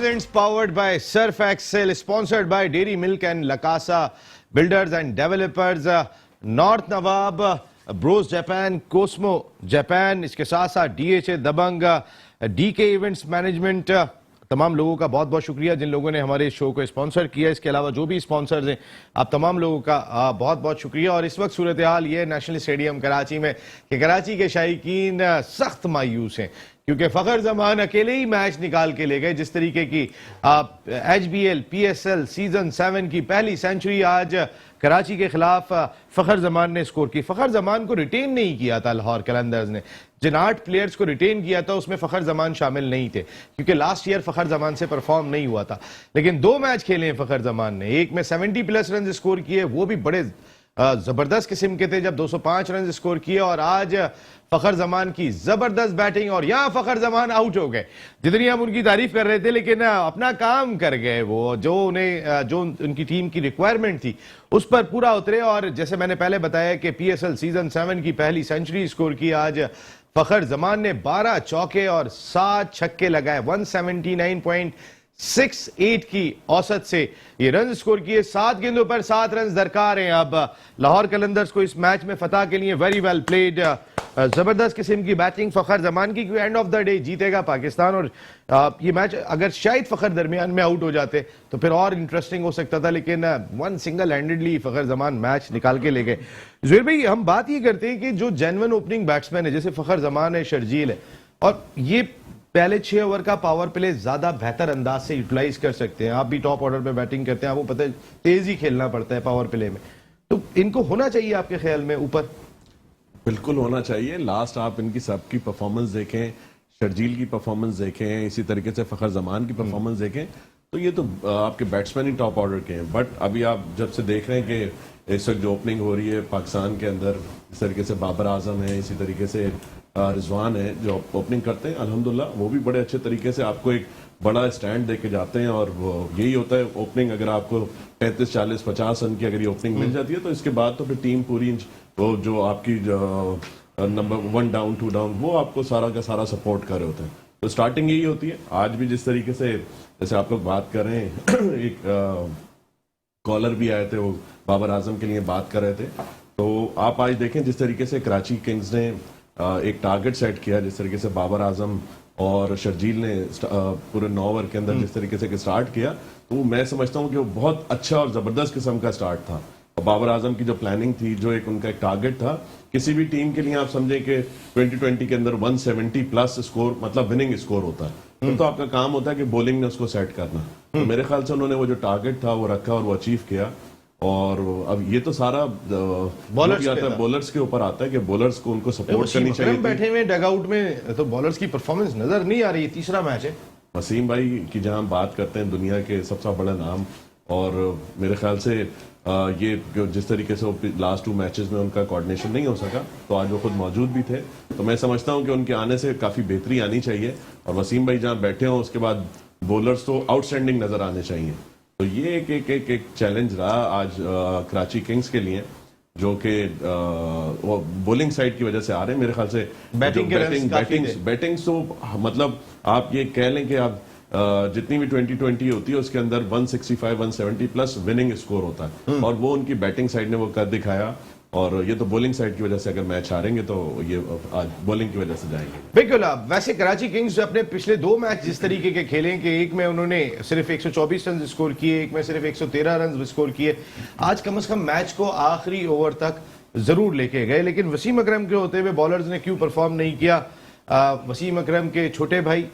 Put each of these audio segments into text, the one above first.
presents powered by Surf Excel, sponsored by Dairy Milk and Lakasa Builders and Developers, North Nawab, Bros Japan, Cosmo Japan, इसके साथ साथ DHA दबंग, DK Events Management, तमाम लोगों का बहुत बहुत शुक्रिया जिन लोगों ने हमारे शो को स्पॉन्सर किया। इसके अलावा जो भी स्पॉन्सर्स हैं, आप तमाम लोगों का बहुत बहुत शुक्रिया। और इस वक्त सूरत हाल ये नेशनल स्टेडियम कराची में कि कराची के शायकीन सख्त मायूस हैं क्योंकि फ़खर ज़मान अकेले ही मैच निकाल के ले गए। जिस तरीके की HBL PSL सीजन 7 की पहली सेंचुरी आज कराची के खिलाफ फ़खर ज़मान ने स्कोर की। फ़खर ज़मान को रिटेन नहीं किया था लाहौर कलंदर्स ने, जिन 8 प्लेयर्स को रिटेन किया था उसमें फ़खर ज़मान शामिल नहीं थे क्योंकि लास्ट ईयर फ़खर ज़मान से परफॉर्म नहीं हुआ था। लेकिन 2 मैच खेले हैं फ़खर ज़मान ने, एक में 70+ रन स्कोर किए, वो भी बड़े जबरदस्त किस्म के थे जब 205 रन स्कोर किए। और आज फ़खर ज़मान की जबरदस्त बैटिंग और यहां फ़खर ज़मान आउट हो गए। जितनी हम उनकी तारीफ कर रहे थे लेकिन अपना काम कर गए, वो जो उनकी टीम की रिक्वायरमेंट थी उस पर पूरा उतरे। और जैसे मैंने पहले बताया कि PSL सीजन 7 की पहली सेंचुरी स्कोर की आज फ़खर ज़मान ने, 12 चौके और 7 छक्के लगाए, 179.68 की औसत से ये रन स्कोर किए। 7 गेंदों पर 7 रन दरकार हैं अब लाहौर कलंदर्स को इस मैच में फतह के लिए। वेरी वेल प्लेड, जबरदस्त किस्म की बैटिंग फ़खर ज़मान की, क्योंकि एंड ऑफ द डे जीतेगा पाकिस्तान। और ये मैच अगर शायद फ़खर दरमियान में आउट हो जाते तो फिर और इंटरेस्टिंग हो सकता था, लेकिन वन सिंगल हैंडेडली फ़खर ज़मान मैच निकाल के ले गए। ज़ुहैर भाई, हम बात ये करते हैं कि जो जेन्युइन ओपनिंग बैट्समैन है जैसे फ़खर ज़मान है, शर्जील है, और ये पहले 6 ओवर का पावर प्ले ज्यादा बेहतर अंदाज से यूटिलाइज कर सकते हैं। आप भी टॉप ऑर्डर पे बैटिंग करते हैं, आपको पता है तेज ही खेलना पड़ता है पावर प्ले में, तो इनको होना चाहिए आपके ख्याल में ऊपर? बिल्कुल होना चाहिए। लास्ट आप इनकी सबकी परफॉर्मेंस देखें, शर्जील की परफॉर्मेंस देखें, इसी तरीके से फ़खर ज़मान की परफॉर्मेंस देखें, तो ये तो आपके बैट्समैन ही टॉप ऑर्डर के हैं। बट अभी आप जब से देख रहे हैं कि इस वक्त जो ओपनिंग हो रही है पाकिस्तान के अंदर, इस तरीके से बाबर आजम है, इसी तरीके से रिजवान है जो ओपनिंग करते हैं, अल्हम्दुलिल्लाह वो भी बड़े अच्छे तरीके से आपको एक बड़ा स्टैंड दे के जाते हैं। और वो यही होता है ओपनिंग, अगर आपको 35, 40, 50 रन की अगर ये ओपनिंग मिल जाती है तो इसके बाद तो फिर टीम पूरी वो जो आपकी नंबर 1 डाउन 2 डाउन वो आपको सारा का सारा सपोर्ट कर रहे होते हैं। तो स्टार्टिंग यही होती है। आज भी जिस तरीके से जैसे आप लोग बात कर रहे हैं एक कॉलर भी आए थे, वो बाबर आजम के लिए बात कर रहे थे, तो आप आज देखें जिस तरीके से कराची किंग्स ने एक टारगेट सेट किया, जिस तरीके से बाबर आजम और शर्जील ने पूरे 9 ओवर के अंदर जिस तरीके से स्टार्ट किया, तो मैं समझता हूं कि वो बहुत अच्छा और जबरदस्त किस्म का स्टार्ट था। और बाबर आजम की जो प्लानिंग थी, जो एक उनका एक टारगेट था, किसी भी टीम के लिए आप समझें कि 2020 के अंदर 170+ स्कोर मतलब विनिंग स्कोर होता है, तो आपका काम होता है कि बॉलिंग ने उसको सेट करना। तो मेरे ख्याल से उन्होंने वो जो टारगेट था वो रखा और वो अचीव किया। और अब ये तो सारा बॉलर्स के ऊपर आता है कि बॉलर्स को उनको सपोर्ट करनी चाहिए। बैठे हुए डगआउट में तो बॉलर्स की परफॉर्मेंस नजर नहीं आ रही। तीसरा मैच है वसीम भाई की, जहां हम बात करते हैं दुनिया के सबसे बड़ा नाम, और मेरे ख्याल से ये जिस तरीके से लास्ट 2 मैचेस में उनका कोऑर्डिनेशन नहीं हो सका, तो आज वो खुद मौजूद भी थे, तो मैं समझता हूं कि उनके आने से काफी बेहतरी आनी चाहिए। और वसीम भाई जहां बैठे हों उसके बाद बॉलर्स तो आउटस्टैंडिंग नजर आने चाहिए। तो ये एक चैलेंज रहा आज कराची किंग्स के लिए, जो कि वो बॉलिंग साइड की वजह से आ रहे हैं। मेरे ख्याल से बैटिंग तो मतलब आप ये कह लें कि आप जितनी भी 2020 होती है उसके अंदर 165, 170+ विनिंग स्कोर होता है, और वो उनकी बैटिंग साइड ने वो कर दिखाया। और ये तो बॉलिंग साइड की वजह से अगर मैच हारेंगे तो ये आज बॉलिंग की वजह से जाएंगे। बिल्कुल। वैसे कराची किंग्स अपने पिछले 2 मैच जिस तरीके के खेले कि एक में उन्होंने सिर्फ 124 रन स्कोर किए, एक में सिर्फ 113 रन स्कोर किए, आज कम से कम मैच को आखिरी ओवर तक जरूर लेके गए। लेकिन वसीम अकरम के होते हुए बॉलर्स ने क्यों परफॉर्म नहीं किया? वसीम अकरम के छोटे भाई,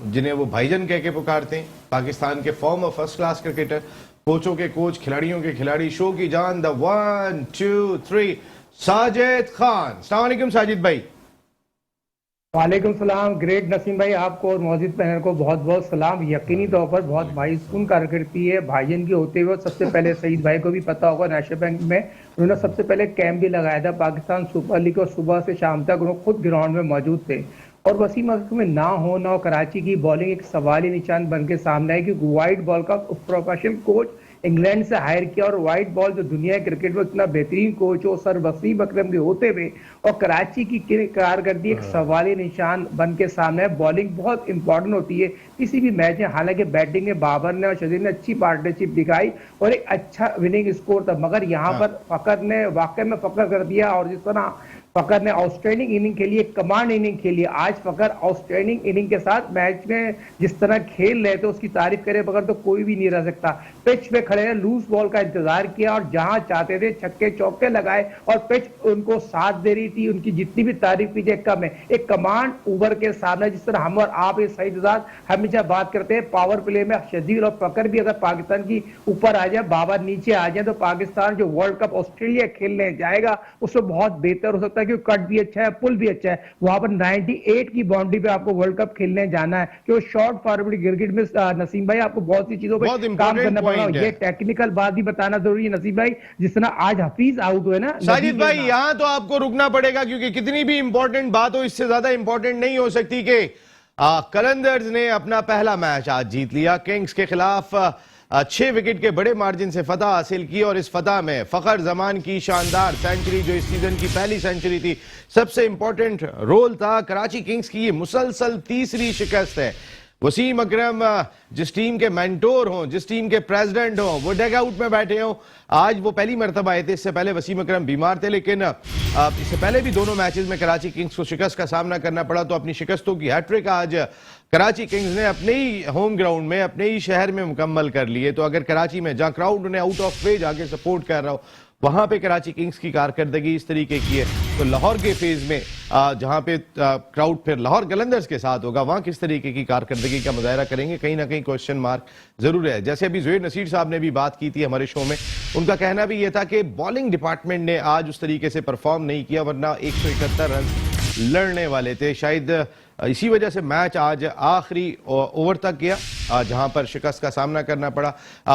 जिन्हें वो भाईजान कह के पुकारते हैं, पाकिस्तान के फॉर्मर फर्स्ट क्लास क्रिकेटर, कोचों के कोच, खिलाड़ियों के खिलाड़ी, शो की जान, द 1 2 3 साजिद खान। अस्सलाम वालेकुम साजिद भाई। वालेकुम सलाम। ग्रेट नसीम भाई, आपको और मौजूद पैनल को बहुत बहुत सलाम। यकीनी तौर पर बहुत भाईसुन कारकर्दगी है भाईजन की होते हुए। सबसे पहले सईद भाई को भी पता होगा नेशनल बैंक में उन्होंने सबसे पहले कैंप भी लगाया था पाकिस्तान सुपर लीग, और सुबह से शाम तक उन्होंने खुद ग्राउंड में मौजूद थे। और वसीम अकरम में ना हो कराची की बॉलिंग एक सवाल ही निशान बन के सामने है, क्योंकि वाइड बॉल का प्रोफेशनल कोच इंग्लैंड से हायर किया, और व्हाइट बॉल जो दुनिया क्रिकेट में इतना बेहतरीन कोच हो सर वसीम अकरम के होते हुए, और कराची की कारकर्दगी एक सवाली निशान बन के सामने है। बॉलिंग बहुत इंपॉर्टेंट होती है किसी भी मैच में। हालांकि बैटिंग में बाबर ने और शजील ने अच्छी पार्टनरशिप दिखाई और एक अच्छा विनिंग स्कोर था, मगर यहाँ पर फकर ने वाकई में फकर कर दिया। और जिस तरह फकर ने आउटस्टैंडिंग इनिंग खेली, कमांड इनिंग खेली, आज फकर आउटस्टैंडिंग इनिंग के साथ मैच में जिस तरह खेल रहे थे उसकी तारीफ करे बगैर तो कोई भी नहीं रह सकता। पिच पे खड़े लूज बॉल का इंतजार किया और जहां चाहते थे छक्के चौके लगाए, और पिच उनको साथ दे रही थी। उनकी जितनी भी तारीफ कीजिए कम है। एक कमांड ओवर के सामने, जिस तरह हम और आप इस सही हमेशा बात करते हैं, पावर प्ले में शजील और फकर भी अगर पाकिस्तान की ऊपर आ जाए, बाबर नीचे आ जाए, तो पाकिस्तान जो वर्ल्ड कप ऑस्ट्रेलिया खेलने जाएगा उसमें बहुत बेहतर हो सकता है, क्योंकि कट भी अच्छा है, पुल भी अच्छा है। वहां पर 98 की बाउंड्री पे आपको वर्ल्ड कप खेलने जाना है, क्योंकि शॉर्ट फॉरवर्ड क्रिकेट में नसीम भाई आपको बहुत सी चीजों पे काम करना पड़ेगा। ये टेक्निकल बात भी बताना जरूरी है नसीम भाई, जिस तरह आज हफीज आउट हुए ना साजिद भाई, यहां तो आपको रुकना पड़ेगा, क्योंकि कितनी भी इंपॉर्टेंट बात हो इससे ज्यादा इंपॉर्टेंट नहीं हो सकती कि कलंदर्स ने अपना पहला मैच आज जीत लिया। किंग्स के खिलाफ 6 विकेट के बड़े मार्जिन से फतह हासिल की, और इस फतह में फखर जमान की शानदार सेंचुरी, जो इस सीजन की पहली सेंचुरी थी, सबसे इंपॉर्टेंट रोल था। कराची किंग्स की ये मुसलसल तीसरी शिकस्त है। वसीम अकरम जिस टीम के मेंटोर हों, जिस टीम के प्रेसिडेंट हों, वो डग आउट में बैठे हों। आज वो पहली मरतबा आए थे, इससे पहले वसीम अकरम बीमार थे, लेकिन इससे पहले भी दोनों मैचेस में कराची किंग्स को शिकस्त का सामना करना पड़ा। तो अपनी शिकस्तों की हैट्रिक आज कराची किंग्स ने अपने ही होम ग्राउंड में, अपने ही शहर में मुकम्मल कर लिए। तो अगर कराची में जहां क्राउड उन्हें आउट ऑफ वे जाके सपोर्ट कर रहा हो, वहां पे कराची किंग्स की कारकर्दगी इस तरीके की है, तो लाहौर के फेज में जहां पे क्राउड फिर लाहौर कलंदर्स के साथ होगा, वहां किस तरीके की कारकर्दगी का मुजाहरा करेंगे, कहीं ना कहीं क्वेश्चन मार्क जरूर है। जैसे अभी ज़ुहैर नसीर साहब ने भी बात की थी हमारे शो में, उनका कहना भी यह था कि बॉलिंग डिपार्टमेंट ने आज उस तरीके से परफॉर्म नहीं किया, वरना 171 रन लड़ने वाले थे। शायद इसी वजह से मैच आज आखिरी ओवर तक गया, जहां पर शिकस्त का सामना करना पड़ा।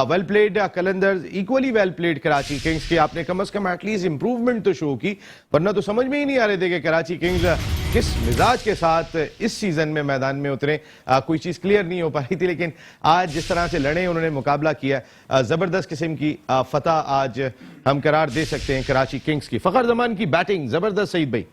Well played Qalandars, equally well played Karachi Kings की। आपने कम से कम एटलीस्ट इंप्रूवमेंट तो शो की, वरना तो समझ में ही नहीं आ रहे थे कि कराची किंग्स किस मिजाज के साथ इस सीजन में मैदान में उतरे। कोई चीज क्लियर नहीं हो पाई थी, लेकिन आज जिस तरह से लड़े, उन्होंने मुकाबला किया, जबरदस्त किस्म की फतह आज हम करार दे सकते हैं कराची किंग्स की। फखर जमान की बैटिंग जबरदस्त। सईद भाई,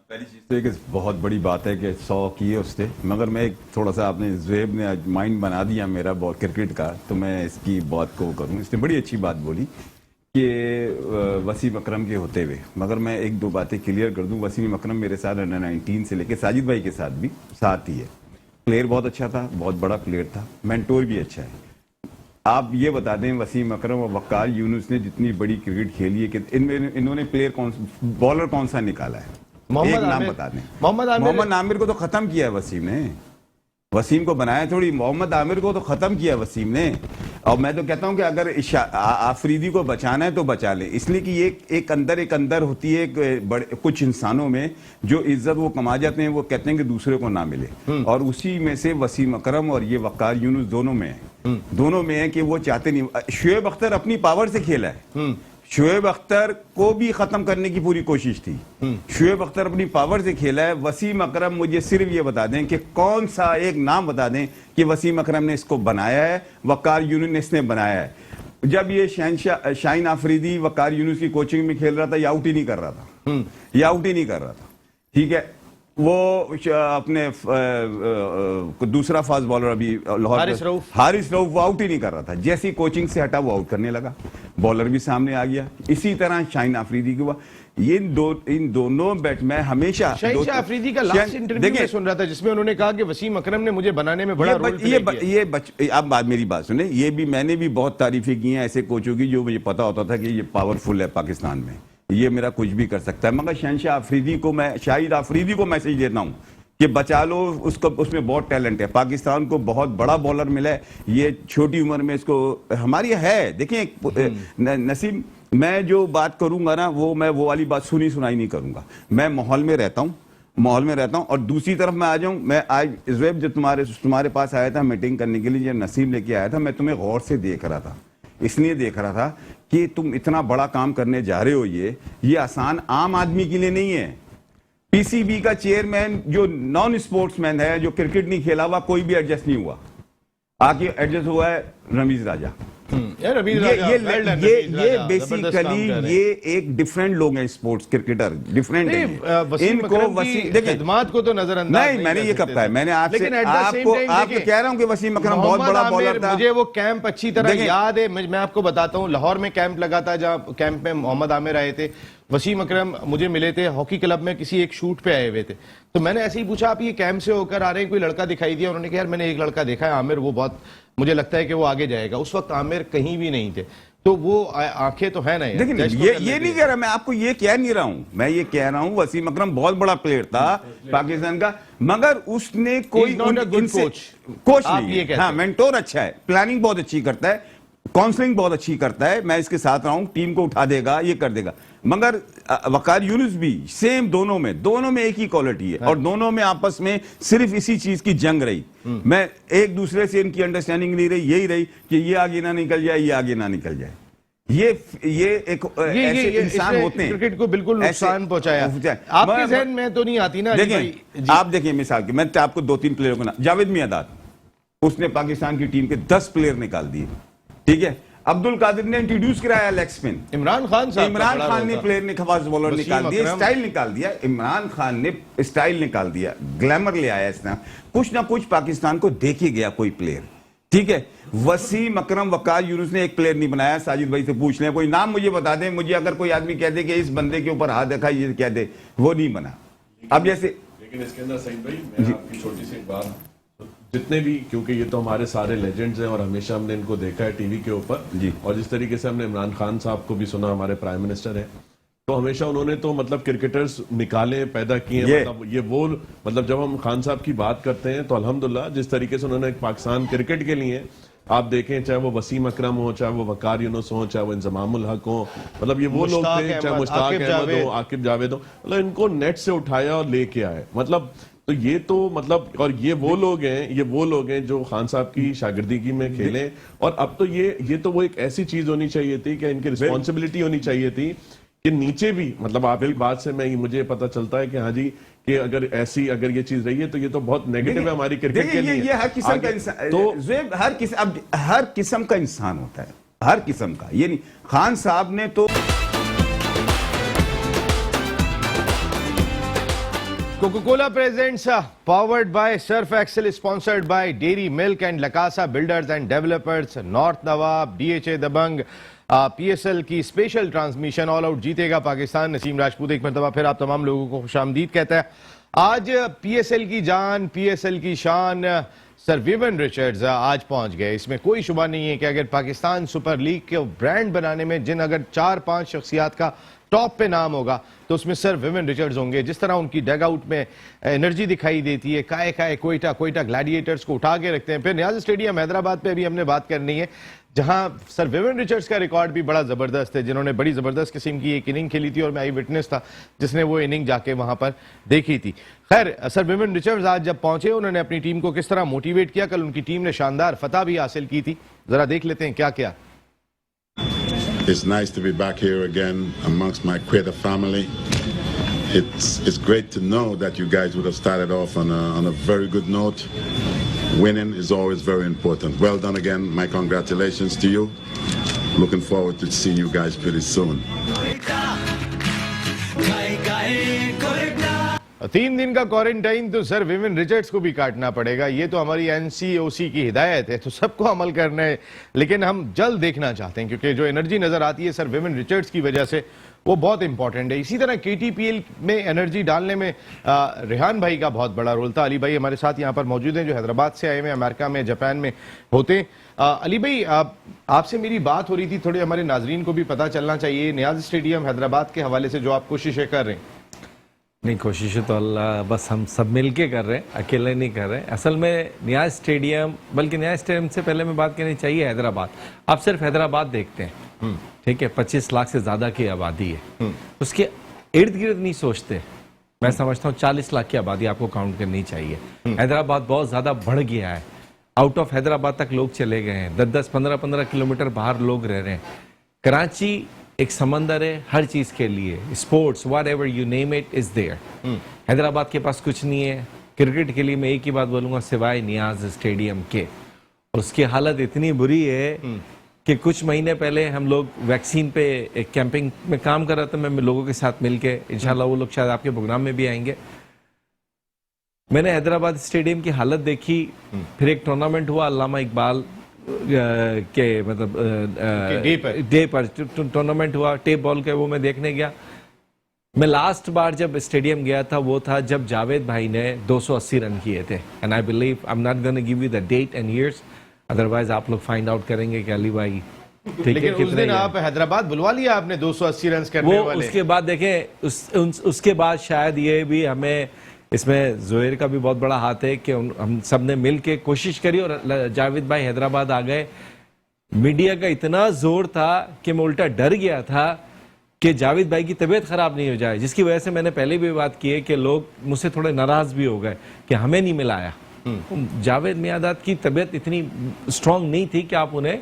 पहली चीज़ तो एक बहुत बड़ी बात है कि 100 किए उसने, मगर मैं एक थोड़ा सा, आपने ज़ुहैब ने आज माइंड बना दिया मेरा बॉल क्रिकेट का, तो मैं इसकी बात को करूँ। इसने बड़ी अच्छी बात बोली कि वसीम अकरम के होते हुए, मगर मैं एक दो बातें क्लियर कर दूं। वसीम अकरम मेरे साथ अंडर 19 से लेकर साजिद भाई के साथ भी साथ ही है। प्लेयर बहुत अच्छा था, बहुत बड़ा प्लेयर था, मेंटोर भी अच्छा है। आप ये बता दें, वसीम अकरम और वक्कार यूनुस ने जितनी बड़ी क्रिकेट खेली है कि इन्होंने बॉलर कौन सा निकाला है, एक नाम बता दें। मोहम्मद आमिर को तो खत्म किया है वसीम ने, वसीम को बनाया थोड़ी, मोहम्मद आमिर को तो खत्म किया वसीम ने। और मैं तो कहता हूं कि अगर आफरीदी को बचाना है तो बचा ले, इसलिए कि ये एक अंदर होती है कुछ इंसानों में जो इज्जत वो कमा जाते हैं, वो कहते हैं कि दूसरे को ना मिले, और उसी में से वसीम अकरम और ये वक्कार यूनुस दोनों में है कि वो चाहते नहीं। शुएब अख्तर अपनी पावर से खेला है, शुएब अख्तर को भी खत्म करने की पूरी कोशिश थी, शुएब अख्तर अपनी पावर से खेला है। वसीम अकरम, मुझे सिर्फ ये बता दें कि कौन सा एक नाम बता दें कि वसीम अकरम ने इसको बनाया है, वक्कार यूनुस ने बनाया है। जब ये शाहीन आफरीदी वक्कार यूनुस की कोचिंग में खेल रहा था, ये आउट ही नहीं कर रहा था, ठीक है। वो अपने दूसरा फास्ट बॉलर अभी लाहौर हारिस रऊफ वो आउट ही नहीं कर रहा था, जैसी कोचिंग से हटा वो आउट करने लगा, बॉलर भी सामने आ गया। इसी तरह शाहीन आफरीदी के हुआ। इन दोनों बैट्समैन हमेशा, शाहीन आफरीदी का लास्ट इंटरव्यू में सुन रहा था जिसमें उन्होंने कहा कि वसीम अकरम ने मुझे बनाने में बड़ा रोल प्ले किया। अब मेरी बात सुने, ये भी मैंने भी बहुत तारीफें की हैं ऐसे कोचों की जो मुझे पता होता था कि ये पावरफुल है पाकिस्तान में, ये मेरा कुछ भी कर सकता है। मगर शाहिद आफरीदी को मैसेज देता हूं कि बचा लो उसको, उसमें बहुत टैलेंट है, पाकिस्तान को बहुत बड़ा बॉलर मिला है, ये छोटी उम्र में इसको हमारी है। देखिए नसीम, मैं जो बात करूंगा ना मैं वो वाली बात सुनाई नहीं करूंगा, मैं माहौल में रहता हूं। और दूसरी तरफ मैं आ जाऊं, मैं आज ज़ुहैब जब तुम्हारे पास आया था मीटिंग करने के लिए, जब नसीम लेके आया था, मैं तुम्हें गौर से देख रहा था, इसलिए देख रहा था कि तुम इतना बड़ा काम करने जा रहे हो, ये आसान आम आदमी के लिए नहीं है। पीसीबी का चेयरमैन जो नॉन स्पोर्ट्समैन है, जो क्रिकेट नहीं खेला हुआ, कोई भी एडजस्ट नहीं हुआ, आके एडजस्ट हुआ है रमीज राजा। यार रवींद्र राजा, well done, ये रवींद्र राजा, जबरदस्त काम कर बेसिकली रहे हैं। ये एक डिफरेंट लोग हैं, स्पोर्ट्स क्रिकेटर डिफरेंट नहीं, हैं। वसीम इनको अकरम की वसीम देखिए, खिदमत को तो नजरअंदाज नहीं मैंने कर ये सकते कब कहा है, थे। मैंने आपसे लेकिन at the same आपको time आपको देखिए, कह रहा हूं कि वसीम अकरम बहुत मोहम्मद बड़ा आमिर, बॉलर था। मुझे वो कैंप अच्छी तरह देखिए, याद है। मैं आपको बताता हूँ, लाहौर में कैंप लगा था, जहाँ कैंप में मोहम्मद आमिर आए थे, वसीम अकरम मुझे मिले थे, हॉकी क्लब में किसी एक शूट पे आए हुए थे। तो मैंने ऐसे ही पूछा, आप ये कैंप से होकर आ रहे हैं, कोई लड़का दिखाई दिया? उन्होंने कहा यार मैंने एक लड़का देखा है आमिर, वो बहुत, मुझे लगता है कि वो आगे जाएगा। उस वक्त आमिर कहीं भी नहीं थे, तो वो आंखें तो है ना यार, देखिए जज तो ये करने नहीं के कह रहा, मैं आपको ये कह नहीं रहा हूं, मैं ये कह रहा हूं वसीम अकरम बहुत बड़ा प्लेयर था पाकिस्तान का, मगर उसने कोई not a good coach. Coach आप नहीं ये है। कहते हाँ, हैं। मेंटोर अच्छा है, प्लानिंग बहुत अच्छी करता है, काउंसलिंग बहुत अच्छी करता है, मैं इसके साथ रहा हूं, टीम को उठा देगा, ये कर देगा। मगर वकार यूनुस भी सेम, दोनों में एक ही क्वालिटी है, और दोनों में आपस में सिर्फ इसी चीज की जंग रही। मैं एक दूसरे से इनकी अंडरस्टैंडिंग नहीं रही, यही रही कि ये आगे ना निकल जाए, ये आगे ना निकल जाए। ये एक ऐसे इंसान इसने होते हैं, क्रिकेट को बिल्कुल ऐसे- नुकसान पहुंचाया। आपके मैं- जहन में तो नहीं आती ना अली भाई? देखिए, आप देखिए मिसाल के, मैं आपको 2-3 प्लेयरों का नाम, जावेद मियादाद, उसने पाकिस्तान की टीम के 10 प्लेयर निकाल दिए, ठीक है। अब्दुल कादिर ने इंट्रोड्यूस कराया लेग स्पिन, इमरान खान साहब का इमरान बड़ा खान रोल ने था। प्लेयर ने फास्ट बॉलर वसीम निकाल दिया, अकरम। स्टाइल निकाल दिया, इमरान खान ने स्टाइल निकाल दिया, ग्लैमर ले आया इसने, कुछ ना कुछ पाकिस्तान को दे के गया कोई प्लेयर, ठीक है। वसीम अकरम, वकार यूनुस ने एक प्लेयर नहीं बनाया। साजिद भाई से पूछ लें, कोई नाम मुझे बता दें, मुझे अगर कोई आदमी कह दे कि इस बंदे के ऊपर हाथ रखा, ये कह दे, वो नहीं बना। अब जैसे लेकिन इसके अंदर सईद भाई, मैं आपकी छोटी सी एक बात, जितने भी, क्योंकि ये तो हमारे सारे लेजेंड्स हैं और हमेशा हमने इनको देखा है टीवी के ऊपर जी। और जिस तरीके से हमने इमरान खान साहब को भी सुना, हमारे प्राइम मिनिस्टर हैं, तो हमेशा उन्होंने तो मतलब क्रिकेटर्स निकाले, पैदा किए, मतलब ये वो, मतलब जब हम खान साहब की बात करते हैं तो अल्हम्दुलिल्लाह जिस तरीके से उन्होंने पाकिस्तान क्रिकेट के लिए, आप देखें चाहे वो वसीम अकरम हो, चाहे वो वकार यूनुस हो, चाहे वो इंजमामुल हक हो, मतलब ये वो लोग थे, चाहे मुश्ताक अहमद हो, आकिब जावेद हो, मतलब इनको नेट से उठाया और लेके आए, मतलब तो ये तो मतलब, और ये वो लोग हैं जो खान साहब की शागिर्दगी में खेले, और अब तो ये तो वो एक ऐसी चीज होनी चाहिए थी कि इनकी रिस्पॉन्सिबिलिटी होनी चाहिए थी कि नीचे भी, मतलब आपकी बात से मुझे पता चलता है कि हाँ जी, कि अगर ये चीज रही है तो ये तो बहुत नेगेटिव है हमारी क्रिकेट के लिए। ये हर किस्म का इंसान, तो हर किस्म का इंसान होता है, हर किस्म का, ये नहीं। खान साहब ने तो Coca-Cola presents powered by Surf Excel, sponsored by Dairy Milk and Lakasa Builders and Developers, North Nawab, DHA Dabangg, PSL की स्पेशल ट्रांसमिशन, ऑल आउट जीतेगा पाकिस्तान। नसीम राजपूत एक मरतबा फिर आप तमाम लोगों को खुशामदीद कहता है। आज PSL की जान, PSL की शान सर विवियन रिचर्ड्स आज पहुंच गए। इसमें कोई शुबा नहीं है कि अगर पाकिस्तान सुपर लीग के ब्रांड बनाने में जिन अगर 4-5 शख्सियात का टॉप पे नाम होगा तो उसमें सर विवियन रिचर्ड्स होंगे। जिस तरह उनकी डग आउट में एनर्जी दिखाई देती है, काय कोयटा ग्लैडिएटर्स को उठा के रखते हैं। फिर नियाज स्टेडियम हैदराबाद पे अभी हमने बात करनी है, जहां सर विवियन रिचर्ड्स का रिकॉर्ड भी बड़ा जबरदस्त है, जिन्होंने बड़ी जबरदस्त किस्म की एक इनिंग खेली थी और मैं आई विटनेस था जिसने वो इनिंग जाके वहां पर देखी थी। खैर, सर विवियन रिचर्ड्स आज जब पहुंचे, उन्होंने अपनी टीम को किस तरह मोटिवेट किया। कल उनकी टीम ने शानदार फतह भी हासिल की थी, जरा देख लेते हैं क्या क्या। It's nice to be back here again amongst my Quetta family. It's great to know that you guys would have started off on a very good note. Winning is always very important. Well done again. My congratulations to you. Looking forward to seeing you guys pretty soon. 3 दिन का quarantine तो sir Vivian Richards को भी काटना पड़ेगा। ये तो हमारी NCOC की हिदायत है, तो सबको अमल करना है, लेकिन हम जल्द देखना चाहते हैं क्योंकि जो एनर्जी नजर आती है सर विवियन रिचर्ड्स की वजह से वो बहुत इंपॉर्टेंट है। इसी तरह KTPL में एनर्जी डालने में रेहान भाई का बहुत बड़ा रोल था। अली भाई हमारे साथ यहाँ पर मौजूद हैं, जो हैदराबाद से आए हुए, अमेरिका में, जापान में होते हैं। अली भाई, आपसे मेरी बात हो रही थी, थोड़ी हमारे नाजरीन को भी पता चलना चाहिए, नियाज स्टेडियम हैदराबाद के हवाले से जो आप कोशिशें कर रहे हैं। नहीं, कोशिशें तो अल्लाह बस हम सब मिल के कर रहे हैं, अकेले नहीं कर रहे हैं। असल में नियाज स्टेडियम, बल्कि नियाज स्टेडियम से पहले मैं बात करनी चाहिए हैदराबाद। आप सिर्फ हैदराबाद देखते हैं, ठीक है, 25 लाख से ज़्यादा की आबादी है, उसके इर्द गिर्द नहीं सोचते। मैं समझता हूँ 40 लाख की आबादी आपको काउंट करनी चाहिए। हैदराबाद बहुत ज़्यादा बढ़ गया है, आउट ऑफ हैदराबाद तक लोग चले गए हैं, 10-10, 15-15 किलोमीटर बाहर लोग रह रहे हैं। कराची एक समंदर है हर चीज के लिए, sports whatever you name it is there. Hyderabad के पास कुछ नहीं है। क्रिकेट के लिए मैं एक ही बात बोलूंगा, सिवाय नियाज स्टेडियम के, और उसकी हालत इतनी बुरी है कि कुछ महीने पहले हम लोग वैक्सीन पे एक कैंपिंग में काम कर रहे थे, मैं लोगों के साथ मिलके, इंशाल्लाह वो लोग शायद आपके प्रोग्राम में भी आएंगे। मैंने हैदराबाद स्टेडियम की हालत देखी, फिर एक टूर्नामेंट हुआ अल्लामा इकबाल के मतलब डे पर टूर्नामेंट हुआ टेप बॉल के, वो मैं देखने गया। मैं लास्ट बार जब स्टेडियम गया था वो था जब जावेद भाई ने 280 रन किए थे, and I believe I am not gonna give you the date and years, otherwise आप लोग फाइंड आउट करेंगे कि अली भाई ठीक है। लेकिन उस दिन आप हैदराबाद बुलवा लिया आपने 280 रन करने वो वाले। उसके बाद देखें उसके बाद शायद ये भी हमें, इसमें जोहेर का भी बहुत बड़ा हाथ है कि हम सब ने मिल के कोशिश करी और जावेद भाई हैदराबाद आ गए। मीडिया का इतना जोर था कि मैं उल्टा डर गया था कि जावेद भाई की तबीयत खराब नहीं हो जाए, जिसकी वजह से मैंने पहले भी बात की है कि लोग मुझसे थोड़े नाराज भी हो गए कि हमें नहीं मिलाया। जावेद मियादाद की तबीयत इतनी स्ट्रांग नहीं थी कि आप उन्हें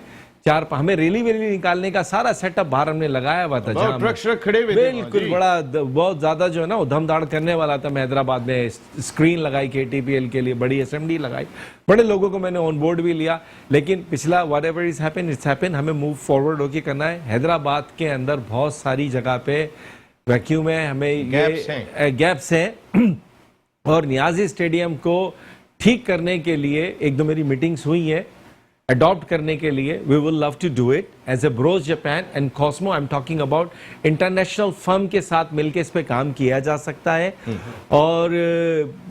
हमें रैली निकालने का सारा सेटअप बाहर हमने लगाया हुआ था, जहां ट्रक खड़े हुए थे, बिल्कुल बड़ा बहुत ज्यादा जो है ना उधमदाड़ करने वाला था। मैं हैदराबाद में स्क्रीन लगाई KTPL के लिए, बड़ी असेंबली लगाई, बड़े लोगों को मैंने ऑन बोर्ड भी लिया। लेकिन पिछला what ever is happen it's happen, हमें मूव फॉरवर्ड होके करना है। हैदराबाद के अंदर बहुत सारी जगह पे वैक्यूम है, हमें गैप्स हैं और नियाजी स्टेडियम को ठीक करने के लिए एक दो मेरी मीटिंग्स हुई हैं अडॉप्ट करने के लिए। We will love to do it as a Bros Japan and Cosmo, I am talking about international firm के साथ मिलकर इस पे काम किया जा सकता है। और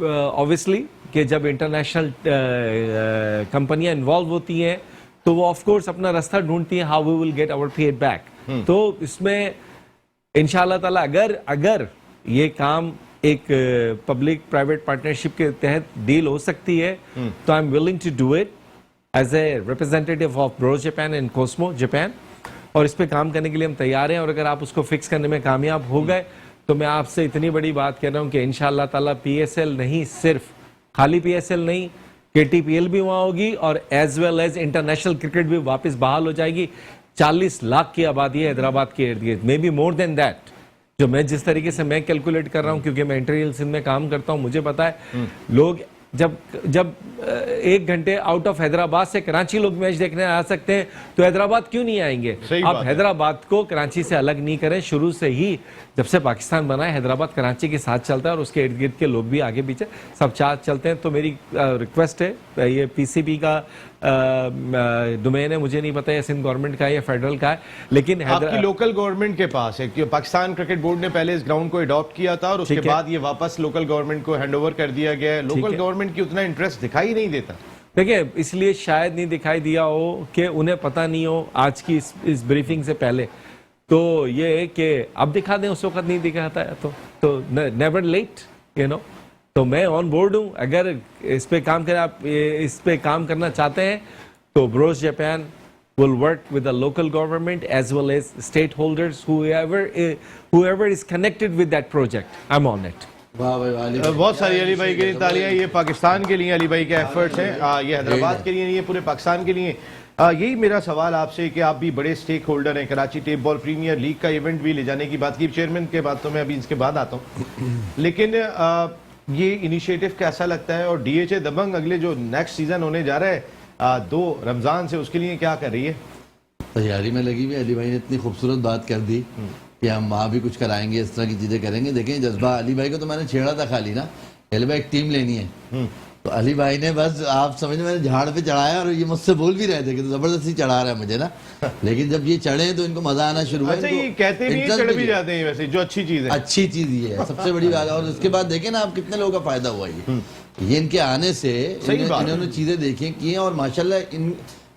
ऑब्वियसली कि जब इंटरनेशनल कंपनियां इन्वॉल्व होती हैं तो वो ऑफ कोर्स अपना रास्ता ढूंढती हैं how we will get our feedback. तो इसमें इंशाल्लाह ताला अगर ये काम एक पब्लिक प्राइवेट पार्टनरशिप के तहत डील हो सकती है तो I am willing to do it as a representative of Bros Japan and Cosmo Japan, और इस पे काम करने के लिए हम तैयार हैं। और अगर आप उसको फिक्स करने में कामयाब हो गए तो मैं आपसे इतनी बड़ी बात कह रहा हूं कि इंशाल्लाह ताला PSL नहीं, सिर्फ खाली PSL नहीं, KTPL भी वहां होगी और as well as international cricket भी वापस बहाल हो जाएगी। 40 लाख की आबादी है हैदराबाद के इर्द गिर्द, may be more than that. जो मैं जिस तरीके से मैं कैलकुलेट कर रहा हूं, क्योंकि मैं इंटीरियर सिंध में काम करता हूं, मुझे पता है लोग जब 1 घंटे आउट ऑफ हैदराबाद से कराची लोग मैच देखने आ सकते हैं तो हैदराबाद क्यों नहीं आएंगे? आप हैदराबाद को कराची से अलग नहीं करें। शुरू से ही जब से पाकिस्तान बना है हैदराबाद कराची के साथ चलता है और उसके इर्द गिर्द के लोग भी आगे पीछे सब साथ चलते हैं। तो मेरी रिक्वेस्ट है, ये PCB का डोमेन है, मुझे नहीं पता है सिंध गवर्नमेंट का है या फेडरल का है, लेकिन आपकी लोकल गवर्नमेंट के पास है कि पाकिस्तान क्रिकेट बोर्ड ने पहले इस ग्राउंड को अडॉप्ट किया था और उसके बाद ये वापस लोकल गवर्नमेंट को हैंडओवर कर दिया गया है। लोकल गवर्नमेंट की उतना इंटरेस्ट दिखाई नहीं देता। देखिए, इसलिए शायद नहीं दिखाई दिया हो कि उन्हें पता नहीं हो आज की इस ब्रीफिंग से पहले। तो ये है कि अब दिखा दें, उस वक्त नहीं दिखाता है तो नेवर लेट, यू नो। तो मैं ऑन बोर्ड हूं, अगर इस पे काम करें, आप इस पे काम करना चाहते हैं तो Bros Japan will work with the local government as well as stakeholders, whoever is connected with that project. I'm on it. बहुत सारी अली भाई के लिए तालियां। ये पाकिस्तान के लिए अली भाई के एफर्ट्स हैं, ये हैदराबाद के लिए नहीं, ये पूरे पाकिस्तान के लिए। यही मेरा सवाल आपसे कि आप भी बड़े स्टेक होल्डर हैं। Karachi tape ball premier league का इवेंट भी ले जाने की बात की, चेयरमैन के बाद तो मैं अभी इसके बाद आता हूँ, लेकिन ये इनिशिएटिव कैसा लगता है? और DHA दबंग अगले जो नेक्स्ट सीजन होने जा रहा है 2 रमजान से, उसके लिए क्या कर रही है? तैयारी में लगी हुई। अली भाई ने इतनी खूबसूरत बात कर दी कि हम वहाँ भी कुछ कराएंगे, इस तरह की चीजें करेंगे। देखें, जज्बा अली भाई को तो मैंने छेड़ा था खाली ना, अली भाई एक टीम लेनी है तो अली भाई ने बस आप समझ, मैंने झाड़ पे चढ़ाया और ये मुझसे बोल भी रहे थे कि तो जबरदस्ती चढ़ा रहा है मुझे ना, लेकिन जब ये चढ़े तो इनको मजा आना शुरू हुआ। अच्छा, ये कहते भी चढ़ भी जाते हैं वैसे, जो अच्छी चीज है। अच्छी चीज ये है, सबसे बड़ी बात। और उसके बाद देखें ना आप कितने लोगों का फायदा हुआ ये इनके आने से। इन्होंने चीजें देखी की हैं और माशाल्लाह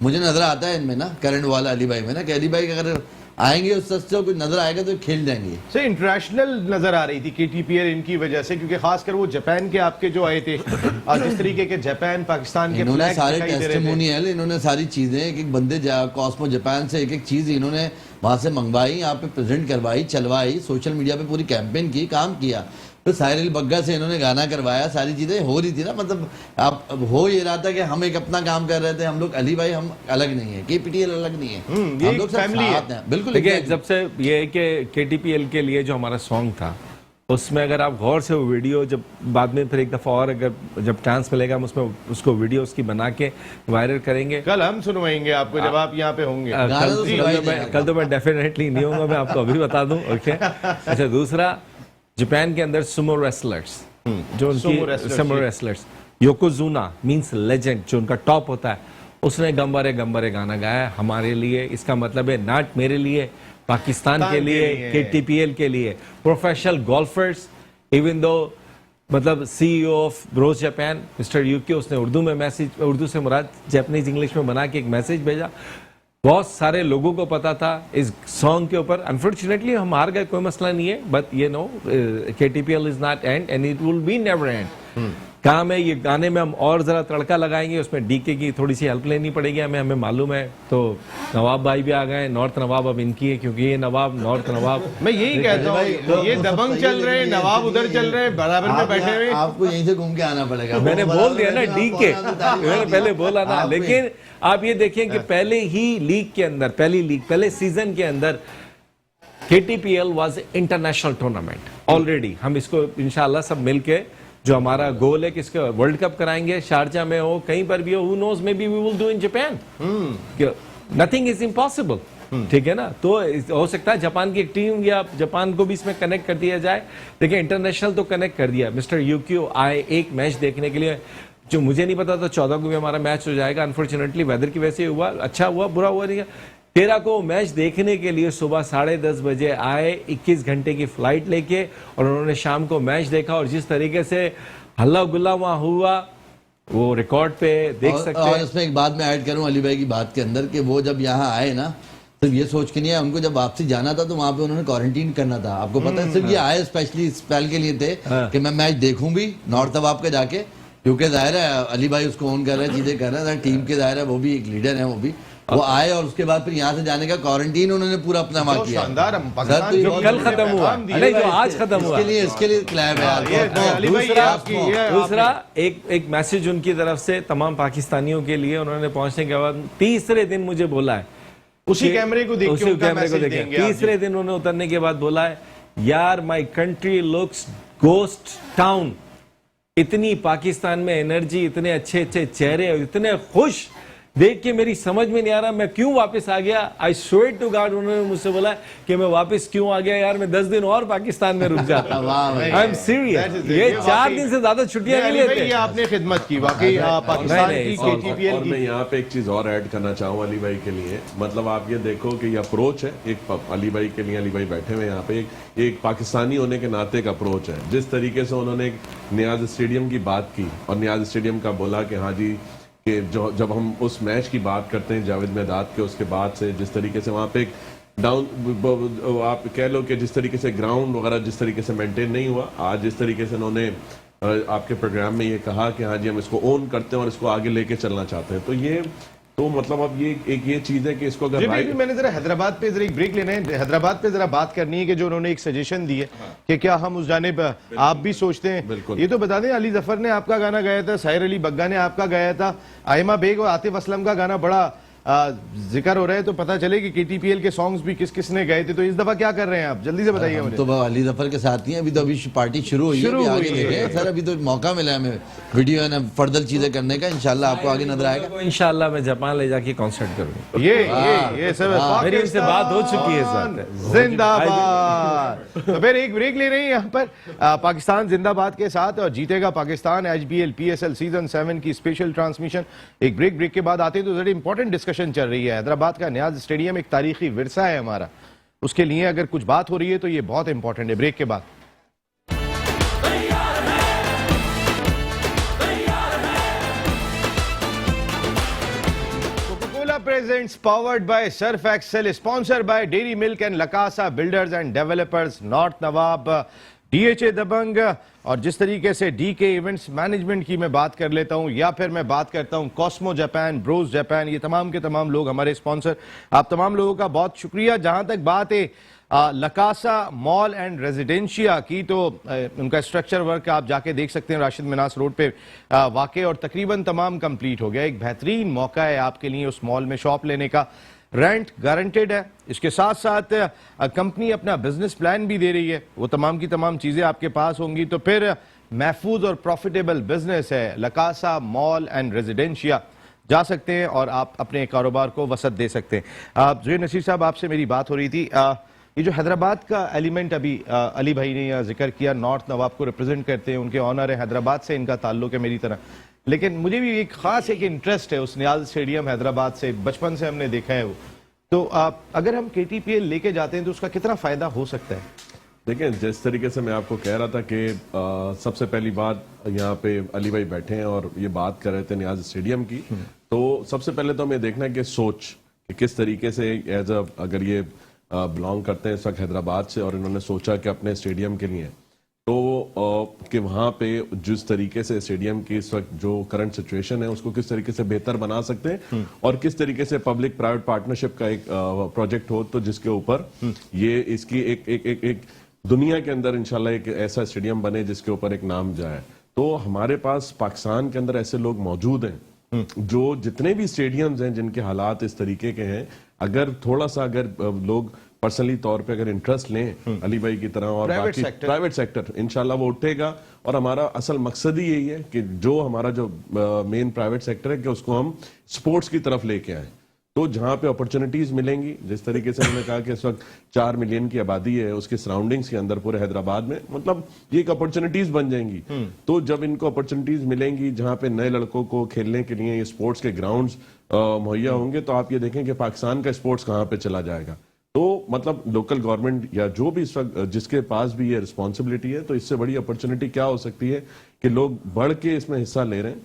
मुझे नजर आता है इनमें ना, करंट वाला अली भाई में ना, कि अली भाई अगर आएंगे उस सस्ते कुछ नजर आएगा तो खेल जाएंगे। सही इंटरनेशनल नजर आ रही थी KTPL इनकी वजह से, क्योंकि खासकर वो जापान के आपके जो आए थे, जिस तरीके के जापान पाकिस्तान के इन्होंने सारे टेस्टिमोनियल, इन्होंने सारी चीजें, एक बंदे कॉस्मो जापान से एक चीज इन्होंने वहां से मंगवाई, यहाँ पे प्रेजेंट करवाई, चलवाई, सोशल मीडिया पे पूरी कैंपेन की, काम किया। तो साहिल बग्गा से इन्होंने गाना करवाया, सारी चीजें हो रही थी ना। मतलब आप हो ये रहा था कि हम एक अपना काम कर रहे थे, हम लोग अली भाई हम अलग नहीं है, KPTL अलग नहीं है, हम लोग सब साथ हैं। बिल्कुल। देखिए, जब से ये है कि KTPL के लिए जो हमारा सॉन्ग था उसमें अगर आप गौर से वो वीडियो जब बाद में फिर एक दफ़ा और अगर जब चांस मिलेगा हम उसमें उसको वीडियो उसकी बना के वायरल करेंगे। कल हम सुनवाएंगे आपको जब आप यहाँ पे होंगे। कल तो मैं डेफिनेटली नहीं होऊंगा, मैं आपको अभी बता दूं। ओके अच्छा, दूसरा जापान के अंदर सुमो रेसलर्स जो Sumo wrestlers Yokozuna means legend, जो उनका टॉप होता है, उसने गंबारे गंबारे गाना गाया हमारे लिए। इसका मतलब है नॉट मेरे लिए, पाकिस्तान के लिए, KTPL के लिए। प्रोफेशनल गोल्फर्स, इवन दो मतलब CEO of Bros Japan mister UK, उसने उर्दू में मैसेज, उर्दू से मुराद जापानीज इंग्लिश में बना के एक मैसेज भेजा। बहुत सारे लोगों को पता था इस सॉन्ग के ऊपर। अनफॉर्चुनेटली हम हार गए, कोई मसला नहीं है, बट ये no KTPL is not end end it will be never end. काम है ये गाने में हम और जरा तड़का लगाएंगे, उसमें DK की थोड़ी सी हेल्प लेनी पड़ेगी हमें मालूम है। तो नवाब भाई भी आ गए, नॉर्थ नवाब अब इनकी है, क्योंकि ये नवाब नॉर्थ नवाब। मैं यही कहता हूँ, ये दबंग चल रहे हैं, नवाब उधर चल रहे हैं, बराबर में बैठे हुए। आपको यहीं से घूम के आना पड़ेगा। मैंने बोल दिया ना DK, मैंने पहले बोला ना। लेकिन आप ये देखें कि पहले ही लीग के अंदर, पहले सीजन के अंदर KTPL was international tournament already. हम इसको इंशाल्लाह सब मिलके, जो हमारा गोल है कि इसके वर्ल्ड कप कराएंगे, शारजा में हो, कहीं पर भी हो, who knows, may be we will do in Japan. Nothing is impossible, ठीक है ना। तो हो सकता है जापान की एक टीम या जापान को भी इसमें कनेक्ट कर दिया जाए। देखिए इंटरनेशनल तो कनेक्ट कर दिया। मिस्टर यूक्यू आए एक मैच देखने के लिए, जो मुझे नहीं पता था 14 को भी हमारा मैच हो जाएगा। अनफॉर्चुनेटली वेदर की वजह से हुआ, अच्छा हुआ बुरा हुआ नहीं। 13 को मैच देखने के लिए सुबह 10:30 बजे आए, 21 घंटे की फ्लाइट लेके, और उन्होंने शाम को मैच देखा। और जिस तरीके से हल्ला गुल्ला वहां हुआ, वो रिकॉर्ड पे देख सकते हैं। और इसमें एक बात मैं ऐड करूं अली भाई की बात के अंदर, कि वो जब यहाँ आए ना, सिर्फ ये सोच के नहीं आए, उनको जब वापसी जाना था तो वहां पे उन्होंने क्वारंटीन करना था। आपको पता है, सिर्फ ये आए स्पेशली इस पहल के लिए थे कि मैं मैच देखूं भी नॉर्थ नवाब के जाके, क्योंकि जाहिर है अली भाई उसको ऑन कर रहे हैं, चीजें कर रहे हैं, टीम के जाहिर है वो भी एक लीडर है, वो आए, और उसके बाद फिर यहाँ से जाने का क्वारंटीन उन्होंने पूरा अपना वहाँ किया। शानदार, जो कल खत्म हुआ, नहीं जो आज खत्म हुआ, इसके लिए क्लैब है। दूसरा एक मैसेज उनकी तरफ से तमाम पाकिस्तानियों के लिए, उन्होंने पहुंचने के बाद तीसरे दिन मुझे बोला है, उसी कैमरे को देख के उनका मैसेज देंगे। तीसरे दिन उन्होंने उतरने के बाद बोला है, यार my country looks ghost town. इतनी पाकिस्तान में एनर्जी, इतने अच्छे अच्छे चेहरे, इतने खुश देख के मेरी समझ में नहीं आ रहा मैं क्यों वापस आ गया। आई स्वेयर टू गॉड, उन्होंने मुझसे बोला कि मैं वापस क्यों आ गया, यार मैं 10 दिन और पाकिस्तान में रुक जाता। आई एम सीरियस, ये 4 दिन से ज्यादा छुट्टियां नहीं लेते। ये आपने खिदमत की वाकई पाकिस्तान की, KTPL और की। मैं यहाँ पे एक चीज और ऐड करना चाहूँ अली भाई के लिए। मतलब आप ये देखो कि ये अप्रोच है एक अली भाई के लिए, अली भाई बैठे हुए यहाँ पे, एक पाकिस्तानी होने के नाते एक अप्रोच है। जिस तरीके से उन्होंने नियाज स्टेडियम की बात की, और नियाज स्टेडियम का बोला कि हाँ जी, कि जो जब हम उस मैच की बात करते हैं जावेद मेहदाद के, उसके बाद से जिस तरीके से वहाँ पे एक डाउन, आप कह लो कि जिस तरीके से ग्राउंड वगैरह जिस तरीके से मेंटेन नहीं हुआ, आज जिस तरीके से उन्होंने आपके प्रोग्राम में ये कहा कि हाँ जी हम इसको ओन करते हैं और इसको आगे लेके चलना चाहते हैं, तो ये तो मतलब अब ये एक ये चीज है कि इसको अगर मैंने जरा हैदराबाद पे जरा एक ब्रेक लेना है, हैदराबाद पे जरा बात करनी है कि जो उन्होंने एक सजेशन दी है कि क्या हम उस जानिब आप भी सोचते हैं। बिल्कुल। ये तो बता दें, अली जफर ने आपका गाना गाया था, साहिर अली बग्गा ने आपका गाया था, आयमा बेग और आतिफ असलम का गाना बड़ा जिक्र हो रहा है, तो पता चले कि KTPL के सॉन्ग्स भी किस किसने गए थे। तो इस दफा क्या कर रहे हैं आप, जल्दी से बताइए मुझे। तो अली जफर के साथ ही अभी तो अभी पार्टी शुरू हुई है सर, अभी तो मौका मिला है हमें वीडियो है ना फर्दर चीजें करने का, इंशाल्लाह आपको आगे नजर आएगा। इंशाल्लाह मैं जापान ले जाके कॉन्सर्ट करूंगा। ये सब मेरी इनसे बात हो चुकी है सर। जिंदाबाद। तो फिर एक ब्रेक ले रहे हैं यहाँ पर पाकिस्तान जिंदाबाद के साथ, और जीतेगा पाकिस्तान IPL PSL सीजन 7 की स्पेशल ट्रांसमिशन। एक ब्रेक के बाद आते हैं तो जरा इंपॉर्टेंट डिस्कशन चल रही है। हैदराबाद का नियाज स्टेडियम एक तारीखी विरसा है हमारा, उसके लिए अगर कुछ बात हो रही है तो ये बहुत इंपॉर्टेंट है। ब्रेक के बाद Coca-Cola presents powered by Surf Excel, sponsored by Dairy Milk and Lakasa Builders and Developers, North Nawab, DHA दबंग। और जिस तरीके से DK इवेंट्स मैनेजमेंट की मैं बात कर लेता हूं, या फिर मैं बात करता हूं कॉस्मो जापान, ब्रोस जापान, ये तमाम के तमाम लोग हमारे स्पॉन्सर, आप तमाम लोगों का बहुत शुक्रिया। जहां तक बात है लकासा मॉल एंड रेजिडेंशिया की, तो उनका स्ट्रक्चर वर्क आप जाके देख सकते हैं, राशिद मिनास रोड पे वाकई, और तकरीबन तमाम कंप्लीट हो गया। एक बेहतरीन मौका है आपके लिए उस मॉल में शॉप लेने का। रेंट गारंटेड है। इसके साथ साथ कंपनी अपना बिजनेस प्लान भी दे रही है, वो तमाम की तमाम चीजें आपके पास होंगी। तो फिर महफूज और प्रॉफिटेबल बिजनेस है लकासा मॉल एंड रेजिडेंशिया, जा सकते हैं और आप अपने कारोबार को वसत दे सकते हैं। ज़ुहैर नसीर साहब, आपसे मेरी बात हो रही थी, ये जो हैदराबाद का एलिमेंट अभी अली भाई ने यहाँ जिक्र किया, नॉर्थ नवाब को रिप्रेजेंट करते हैं, उनके ऑनर है, हैदराबाद से इनका ताल्लुक है मेरी तरह, लेकिन मुझे भी एक खास एक इंटरेस्ट है उस नियाज स्टेडियम हैदराबाद से, बचपन से हमने देखा है वो। तो अगर हम KTPL लेके जाते हैं तो उसका कितना फायदा हो सकता है? देखिए, जिस तरीके से मैं आपको कह रहा था कि सबसे पहली बात, यहाँ पे अली भाई बैठे हैं और ये बात कर रहे थे नियाज स्टेडियम की, तो सबसे पहले तो हमें देखना है कि सोच कि किस तरीके से एज अ अगर ये बिलोंग करते हैं इस वक्त हैदराबाद से और इन्होंने सोचा कि अपने स्टेडियम के लिए, तो कि वहाँ पे जिस तरीके से स्टेडियम की इस वक्त जो करंट सिचुएशन है उसको किस तरीके से बेहतर बना सकते हैं और किस तरीके से पब्लिक प्राइवेट पार्टनरशिप का एक प्रोजेक्ट हो तो जिसके ऊपर ये इसकी एक दुनिया के अंदर इंशाल्लाह एक ऐसा स्टेडियम बने जिसके ऊपर एक नाम जाए। तो हमारे पास पाकिस्तान के अंदर ऐसे लोग मौजूद हैं जो जितने भी स्टेडियम्स हैं जिनके हालात इस तरीके के हैं, अगर थोड़ा सा अगर लोग पर्सनली तौर पे अगर इंटरेस्ट लें अली भाई की तरह और बाकी प्राइवेट सेक्टर, इंशाल्लाह वो उठेगा। और हमारा असल मकसद ही यही है कि जो हमारा जो मेन प्राइवेट सेक्टर है कि उसको हम स्पोर्ट्स की तरफ लेके आए। तो जहां पे अपॉर्चुनिटीज मिलेंगी, जिस तरीके से मैंने कहा कि इस वक्त 4 मिलियन की आबादी है, उसके सराउंडिंग्स के अंदर पूरे हैदराबाद में, मतलब ये एक अपॉर्चुनिटीज बन जाएंगी। तो जब इनको अपॉर्चुनिटीज मिलेंगी जहां पे नए लड़कों को खेलने के लिए ये स्पोर्ट्स के ग्राउंड्स मुहैया होंगे, तो आप ये देखें कि पाकिस्तान का स्पोर्ट्स कहां पे चला जाएगा। तो मतलब लोकल गवर्नमेंट या जो भी इस वक्त जिसके पास भी ये रिस्पॉन्सिबिलिटी है, तो इससे बड़ी अपॉर्चुनिटी क्या हो सकती है कि लोग बढ़ के इसमें हिस्सा ले रहे हैं।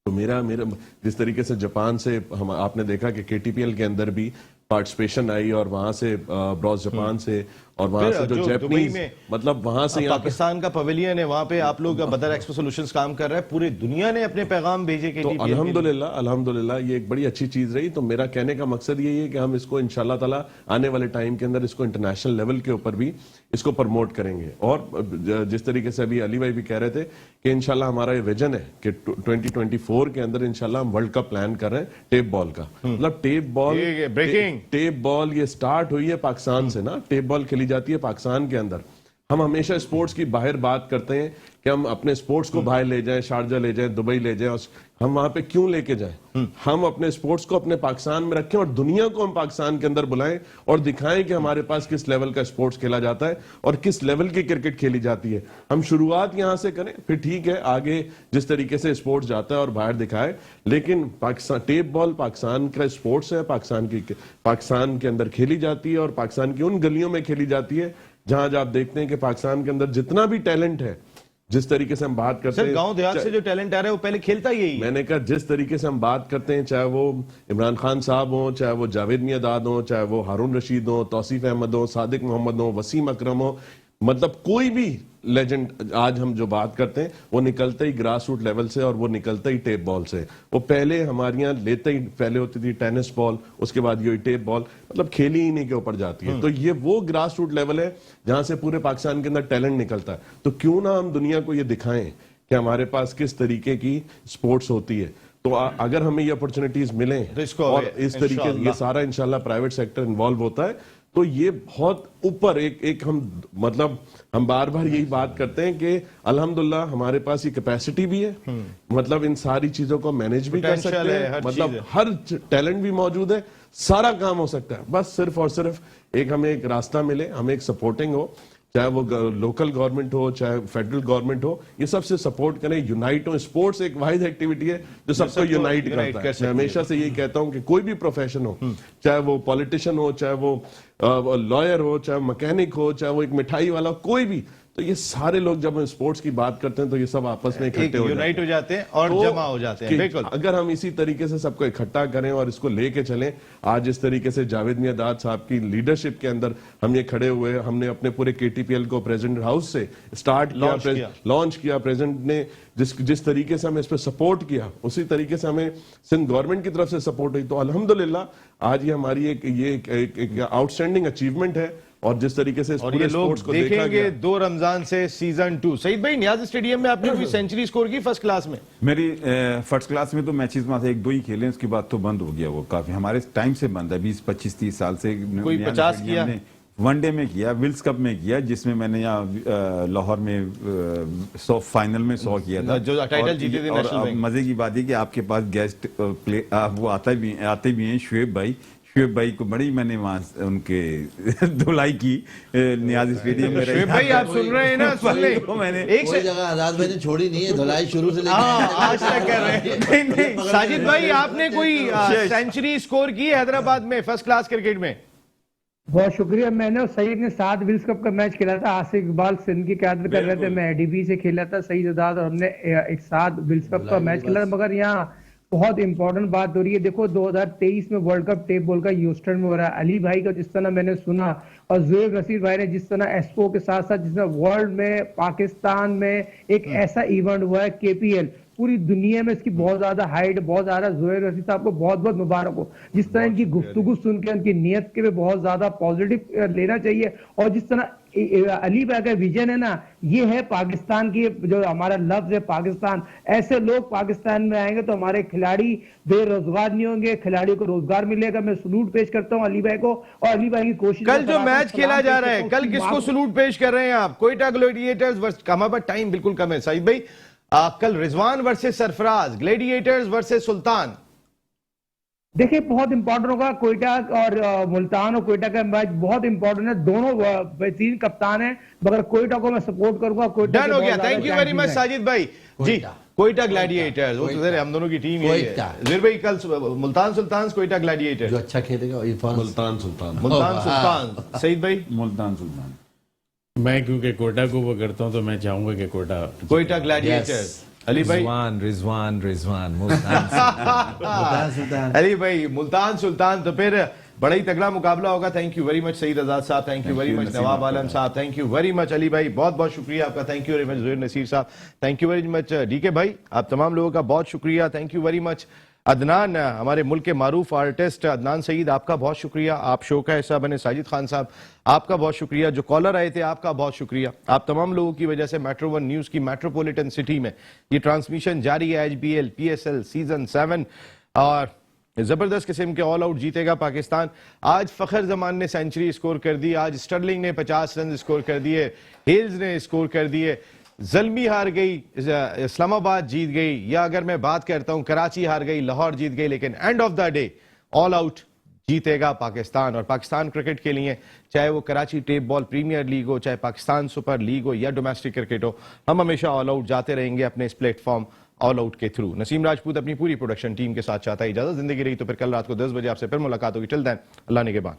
तो मेरा जिस तरीके से जापान से हम आपने देखा कि KTPL के अंदर भी पार्टिसिपेशन आई और वहां से ब्रॉस जापान से और वहां से जो जैपनीज, मतलब वहां से पाकिस्तान का पवेलियन है, वहां पे आप लोग बदर एक्सपो सॉल्यूशंस काम कर रहा है, पूरी दुनिया ने अपने पैगाम भेजे के। तो अल्हम्दुलिल्लाह ये एक बड़ी अच्छी चीज रही। तो मेरा कहने का मकसद यही है कि हम इसको इंशाल्लाह ताला आने वाले टाइम के अंदर इसको इंटरनेशनल लेवल के ऊपर भी इसको प्रमोट करेंगे। और जिस तरीके से अभी अली भाई भी कह रहे थे कि इंशाल्लाह हमारा ये विजन है कि 2024 के अंदर इंशाल्लाह हम वर्ल्ड कप प्लान कर रहे हैं टेप बॉल का। मतलब टेप बॉल ये स्टार्ट हुई है पाकिस्तान से ना, टेप बॉल खेली जाती है पाकिस्तान के अंदर। हम हमेशा स्पोर्ट्स की बाहर बात करते हैं कि हम अपने स्पोर्ट्स को बाहर ले जाएं, शारजा ले जाएं, दुबई ले जाएं, हम वहां पे क्यों लेके जाएं? हम अपने स्पोर्ट्स को अपने पाकिस्तान में रखें और दुनिया को हम पाकिस्तान के अंदर बुलाएं और दिखाएं कि हमारे पास किस लेवल का स्पोर्ट्स खेला जाता है और किस लेवल की क्रिकेट खेली जाती है। हम शुरुआत यहां से करें, फिर ठीक है आगे जिस तरीके से स्पोर्ट्स जाता है और बाहर दिखाए। लेकिन पाकिस्तान टेप बॉल पाकिस्तान का स्पोर्ट्स है, पाकिस्तान के अंदर खेली जाती है और पाकिस्तान की उन गलियों में खेली जाती है जहां आप देखते हैं कि पाकिस्तान के अंदर जितना भी टैलेंट है, जिस तरीके से हम बात करते हैं गांव देहात से जो टैलेंट आ रहा है वो पहले खेलता ही यही। मैंने कहा जिस तरीके से हम बात करते हैं, चाहे वो इमरान खान साहब हो, चाहे वो जावेद मियादाद हो, चाहे वो हारून रशीद हो, तौसीफ अहमद हो, सादिक मोहम्मद हो, वसीम अकरम हो, मतलब कोई भी लेजेंड आज हम जो बात करते हैं वो निकलते ही ग्रास रूट लेवल से और वो निकलते ही टेप बॉल से। वो पहले हमारे यहाँ लेते ही पहले होती थी टेनिस बॉल, उसके बाद ये टेप बॉल, मतलब खेली ही नहीं के ऊपर जाती है। तो ये वो ग्रास रूट लेवल है जहां से पूरे पाकिस्तान के अंदर टैलेंट निकलता है। तो क्यों ना हम दुनिया को ये दिखाएं कि हमारे पास किस तरीके की स्पोर्ट्स होती है। तो अगर हमें ये अपॉर्चुनिटीज मिले तो और इस तरीके ये सारा इंशाल्लाह प्राइवेट सेक्टर इन्वॉल्व होता है, तो ये बहुत ऊपर एक हम बार बार यही बात करते हैं कि अल्हम्दुलिल्लाह हमारे पास ये कैपेसिटी भी है, मतलब इन सारी चीजों को मैनेज भी कर सकते हैं, मतलब हर टैलेंट भी मौजूद है, सारा काम हो सकता है। बस सिर्फ और सिर्फ हमें एक रास्ता मिले, हमें एक सपोर्टिंग हो, चाहे वो लोकल गवर्नमेंट हो चाहे फेडरल गवर्नमेंट हो, ये सबसे सपोर्ट करें, यूनाइट हो। स्पोर्ट्स एक वाहिद एक्टिविटी है जो सबको यूनाइट करता है। मैं हमेशा से यही कहता हूं कि कोई भी प्रोफेशन हो, चाहे वो पॉलिटिशियन हो, चाहे वो लॉयर हो, चाहे मैकेनिक हो, चाहे वो एक मिठाई वाला, कोई भी, तो ये सारे लोग जब हम स्पोर्ट्स की बात करते हैं तो ये सब आपस में इकट्ठे यूनाइट हो जाते हैं और जमा हो जाते हैं। बिल्कुल, अगर हम इसी तरीके से सबको इकट्ठा करें और इसको लेके चलें, आज इस तरीके से जावेद मियादाद साहब की लीडरशिप के अंदर हम ये खड़े हुए, हमने अपने पूरे KTPL को प्रेसिडेंट हाउस से स्टार्ट किया, लॉन्च किया, प्रेसिडेंट ने जिस तरीके से हमें इस पर सपोर्ट किया, उसी तरीके से हमें सिंध गवर्नमेंट की तरफ से सपोर्ट हुई। तो अल्हम्दुलिल्लाह आज ये हमारी एक आउटस्टैंडिंग अचीवमेंट है और जिस तरीके से इस और पूरे ये लोग स्पोर्ट्स को देखा देखेंगे गया 2 रमजान से सीजन 2। सईद भाई, नियाज स्टेडियम में आपने कोई सेंचुरी स्कोर की फर्स्ट क्लास में? मेरी फर्स्ट क्लास में तो मैचेस में से 1-2 ही खेले, उसके बाद तो बंद हो गया वो, काफी हमारे टाइम से बंद है, 20-25-30 साल से। कोई 50 किया? वनडे में किया, विल्स कप में किया, जिसमें मैंने यहाँ लाहौर में 100 फाइनल में 100 किया था, जो टाइटल जीते थे और नेशनल अब बैंक। मजे की बात है कि आपके पास गेस्ट वो आते भी हैं, शुएब भाई को बड़ी मैंने वहां उनके धुलाई की नियाज स्टेडियम में। शुएब भाई आप सुन रहे हैं ना? सुन ले, मैंने एक कोई से जगह आजाद भाई ने छोड़ी नहीं है, धुलाई शुरू से हाँ, लेकर आज तक कर रहे हैं। नहीं नहीं, साजिद भाई आपने कोई सेंचुरी स्कोर की है हैदराबाद में फर्स्ट क्लास क्रिकेट में? बहुत शुक्रिया। मैंने और सईद ने 7 विल्स कप का मैच खेला था। आसिफ इकबाल सिंध की क्यादत कर रहे थे, मैं एडीबी से खेला था, सईद आजाद और हमने एक साथ विल्स कप का मैच खेला था। मगर यहाँ बहुत इंपॉर्टेंट बात हो रही है। देखो 2023 में वर्ल्ड कप टेप बॉल का ह्यूस्टन में हो रहा है। अली भाई का जिस तरह मैंने सुना और जुएब नसीर भाई ने जिस तरह एस्पो के साथ साथ जिसमें वर्ल्ड में पाकिस्तान में एक ऐसा इवेंट हुआ है केपीएल, पूरी दुनिया में इसकी बहुत ज्यादा हाइट, बहुत ज्यादा। जुएब नसीर साहब को बहुत बहुत मुबारक हो। जिस तरह इनकी गुफ्तगू सुन के उनकी नीयत के भी बहुत ज्यादा पॉजिटिव लेना चाहिए। और जिस तरह अली भाई का विजन है ना, ये है पाकिस्तान की, जो हमारा लफ्ज है पाकिस्तान। ऐसे लोग पाकिस्तान में आएंगे तो हमारे खिलाड़ी बेरोजगार नहीं होंगे, खिलाड़ियों को रोजगार मिलेगा। मैं सलूट पेश करता हूं अली भाई को और अली भाई की कोशिश। कल जो मैच खेला जा रहा है, कल किसको सलूट पेश कर रहे हैं आप? कोयटा ग्लैडिएटर्स वर्सेस, हमारे पास टाइम बिल्कुल कम है साहिद भाई। कल Rizwan versus Sarfaraz, gladiators versus Sultan. देखिए बहुत इंपॉर्टेंट होगा। कोयटा और मुल्तान और कोयटा का मैच बहुत इंपॉर्टेंट है। दोनों बेहतरीन कप्तान है, मगर कोयटा को मैं सपोर्ट करूंगा। कोयटा डन हो गया, thank you very much Sajid भाई जी। कोयटा ग्लैडिएटर्स, वो तो हम दोनों की टीम यही है। ज़हीर भाई कल मुल्तान सुल्तान, कोयटा ग्लैडिएटर्स। जो अच्छा खेलेगा इरफान मुल्तान सुल्तान। मुल्तान सुल्तान। सईद भाई? मुल्तान सुल्तान। मैं क्योंकि कोयटा को वो करता हूं तो मैं चाहूंगा कि कोयटा ग्लैडिएटर्स। अली भाई? रिजवान मुल्तान सुल्तान। अली भाई मुल्तान सुल्तान, तो फिर बड़ा ही तगड़ा मुकाबला होगा। Thank you very much Saeed Azad साहब, thank you very much Nawab Alam साहब, thank you very much Ali भाई, बहुत बहुत शुक्रिया आपका, thank you very much Zuhair Naseer साहब, thank you very much DK भाई, आप तमाम लोगों का बहुत शुक्रिया, thank you very much. Adnan, हमारे मुल्क के मारूफ आर्टिस्ट अदनान सईद, आपका बहुत शुक्रिया। आप शो का हिस्सा बने। साजिद खान साहब, आपका बहुत शुक्रिया। जो कॉलर आए थे, आपका बहुत शुक्रिया। आप तमाम लोगों की वजह से मेट्रो 1 न्यूज़ की मेट्रोपॉलिटन सिटी में ये ट्रांसमिशन जारी है। HBL PSL सीजन 7 और जबरदस्त किस्म के ऑल आउट जीतेगा पाकिस्तान। आज फखर जमान ने सेंचुरी स्कोर कर दी, आज स्टर्लिंग ने 50 रन स्कोर कर दिए, हेल्स ने स्कोर कर दिए, ज़ल्मी हार गई, इस्लामाबाद जीत गई, या अगर मैं बात करता हूं कराची हार गई, लाहौर जीत गई, लेकिन end of the day all out जीतेगा पाकिस्तान। और पाकिस्तान क्रिकेट के लिए, चाहे वो Karachi tape ball premier league हो, चाहे पाकिस्तान सुपर लीग हो या डोमेस्टिक क्रिकेट हो, हम हमेशा ऑल आउट जाते रहेंगे अपने इस प्लेटफॉर्म ऑल आउट के थ्रू। नसीम राजपूत अपनी पूरी प्रोडक्शन टीम के साथ चाहता है इजाजत। जिंदगी रही तो फिर कल रात को 10 बजे आपसे फिर मुलाकात होगी। टिल देन अल्लाह निगहबान।